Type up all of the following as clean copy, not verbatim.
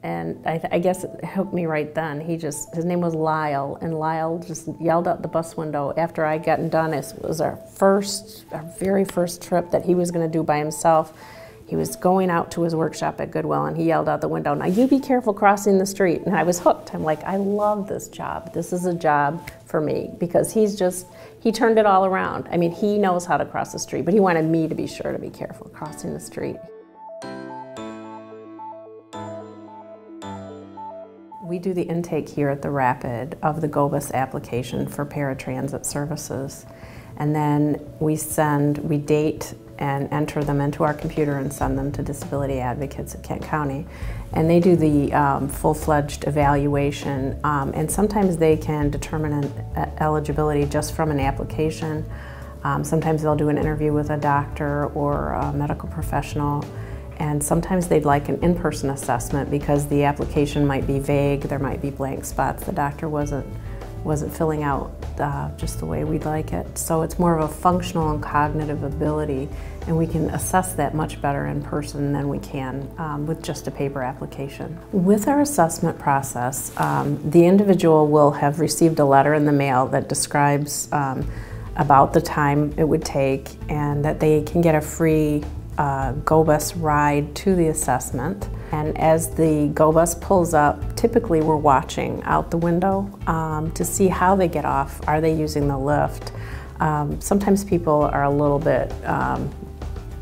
And I guess it hooked me right then. His name was Lyle, and Lyle just yelled out the bus window after I gotten done. It was our very first trip that he was going to do by himself. He was going out to his workshop at Goodwill, and he yelled out the window, "Now you be careful crossing the street." And I was hooked. I'm like, I love this job. This is a job for me, because he turned it all around. I mean, he knows how to cross the street, but he wanted me to be sure to be careful crossing the street. We do the intake here at the Rapid of the GO-BUS application for paratransit services. And then we date and enter them into our computer and send them to disability advocates at Kent County. And they do the full-fledged evaluation, and sometimes they can determine eligibility just from an application. Sometimes they'll do an interview with a doctor or a medical professional. And sometimes they'd like an in-person assessment because the application might be vague, there might be blank spots the doctor wasn't filling out just the way we'd like it. So it's more of a functional and cognitive ability, and we can assess that much better in person than we can with just a paper application. With our assessment process, the individual will have received a letter in the mail that describes about the time it would take, and that they can get a free GO-BUS ride to the assessment. And as the GO-BUS pulls up, typically we're watching out the window to see how they get off. Are they using the lift? Sometimes people are a little bit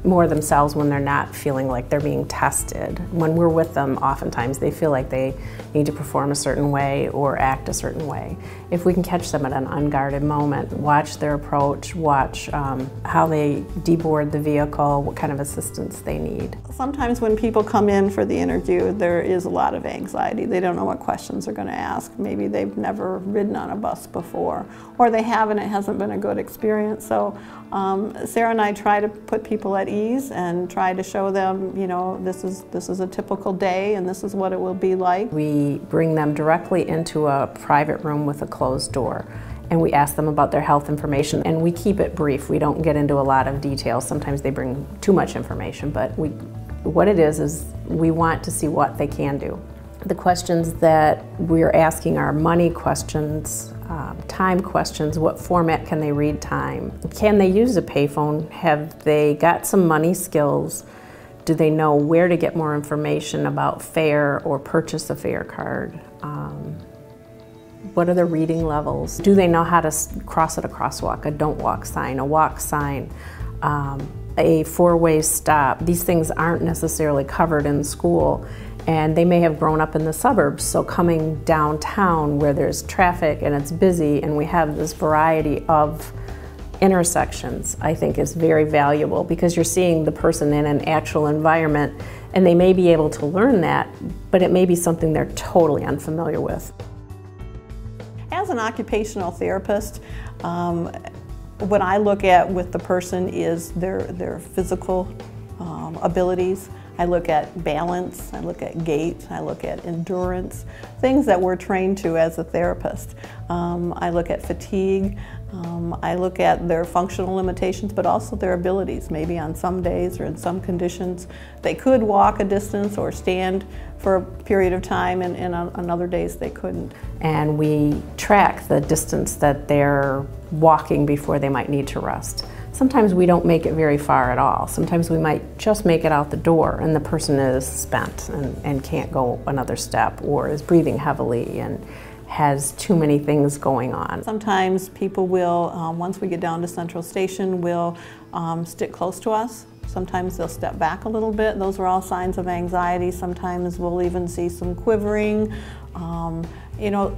more themselves when they're not feeling like they're being tested. When we're with them, oftentimes they feel like they need to perform a certain way or act a certain way. If we can catch them at an unguarded moment, watch their approach, watch how they deboard the vehicle, what kind of assistance they need. Sometimes when people come in for the interview, there is a lot of anxiety. They don't know what questions they're going to ask. Maybe they've never ridden on a bus before, or they have and it hasn't been a good experience. So Sarah and I try to put people at ease and try to show them, you know, this is a typical day and this is what it will be like. We bring them directly into a private room with a closed door, and we ask them about their health information, and we keep it brief. We don't get into a lot of detail. Sometimes they bring too much information, but what it is we want to see what they can do. The questions that we're asking are money questions, time questions. What format can they read time? Can they use a payphone? Have they got some money skills? Do they know where to get more information about fare or purchase a fare card? What are their reading levels? Do they know how to cross at a crosswalk, a don't walk sign, a walk sign, a four-way stop? These things aren't necessarily covered in school, and they may have grown up in the suburbs, so coming downtown where there's traffic and it's busy and we have this variety of intersections, I think is very valuable, because you're seeing the person in an actual environment, and they may be able to learn that, but it may be something they're totally unfamiliar with. As an occupational therapist, what I look at with the person is their physical abilities. I look at balance, I look at gait, I look at endurance, things that we're trained to as a therapist. I look at fatigue, I look at their functional limitations, but also their abilities. Maybe on some days or in some conditions they could walk a distance or stand for a period of time, and on other days they couldn't. And we track the distance that they're walking before they might need to rest. Sometimes we don't make it very far at all. Sometimes we might just make it out the door and the person is spent and can't go another step, or is breathing heavily and has too many things going on. Sometimes people will, once we get down to Central Station, will stick close to us. Sometimes they'll step back a little bit. Those are all signs of anxiety. Sometimes we'll even see some quivering. You know,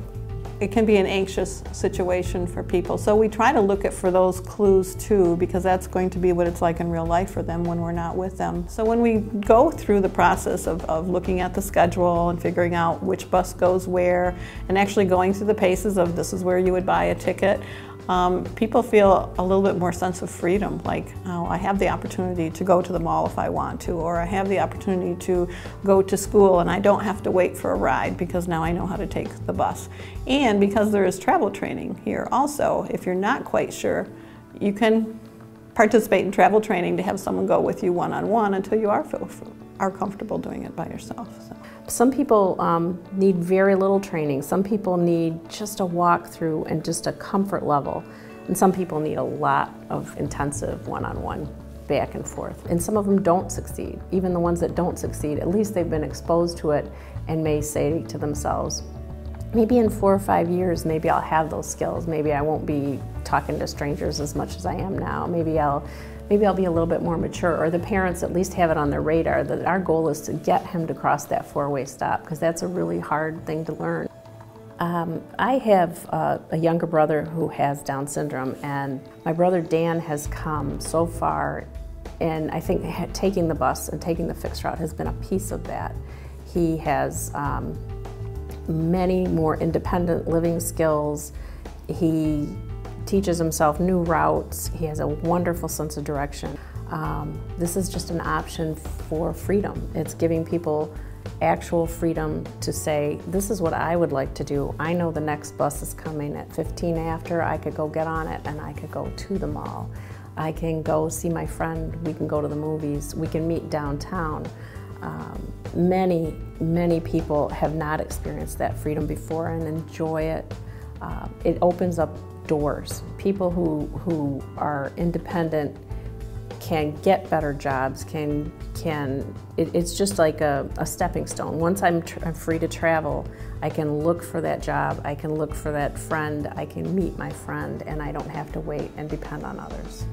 it can be an anxious situation for people. So we try to look for those clues too, because that's going to be what it's like in real life for them when we're not with them. So when we go through the process of looking at the schedule and figuring out which bus goes where, and actually going through the paces of this is where you would buy a ticket, people feel a little bit more sense of freedom, like, oh, I have the opportunity to go to the mall if I want to, or I have the opportunity to go to school and I don't have to wait for a ride because now I know how to take the bus. And because there is travel training here also, if you're not quite sure, you can participate in travel training to have someone go with you one-on-one until you are are comfortable doing it by yourself. So. Some people need very little training. Some people need just a walkthrough and just a comfort level. And some people need a lot of intensive one-on-one back and forth. And some of them don't succeed. Even the ones that don't succeed, at least they've been exposed to it and may say to themselves, maybe in 4 or 5 years, maybe I'll have those skills. Maybe I won't be talking to strangers as much as I am now. Maybe I'll be a little bit more mature, or the parents at least have it on their radar that our goal is to get him to cross that 4-way stop, because that's a really hard thing to learn. I have a younger brother who has Down syndrome, and my brother Dan has come so far, and I think taking the bus and taking the fixed route has been a piece of that. He has many more independent living skills. He teaches himself new routes. He has a wonderful sense of direction. This is just an option for freedom. It's giving people actual freedom to say, this is what I would like to do. I know the next bus is coming at 15 after. I could go get on it and I could go to the mall. I can go see my friend. We can go to the movies. We can meet downtown. Many people have not experienced that freedom before and enjoy it. It opens up doors. People who are independent can get better jobs, it's just like a stepping stone. Once I'm free to travel, I can look for that job, I can look for that friend, I can meet my friend, and I don't have to wait and depend on others.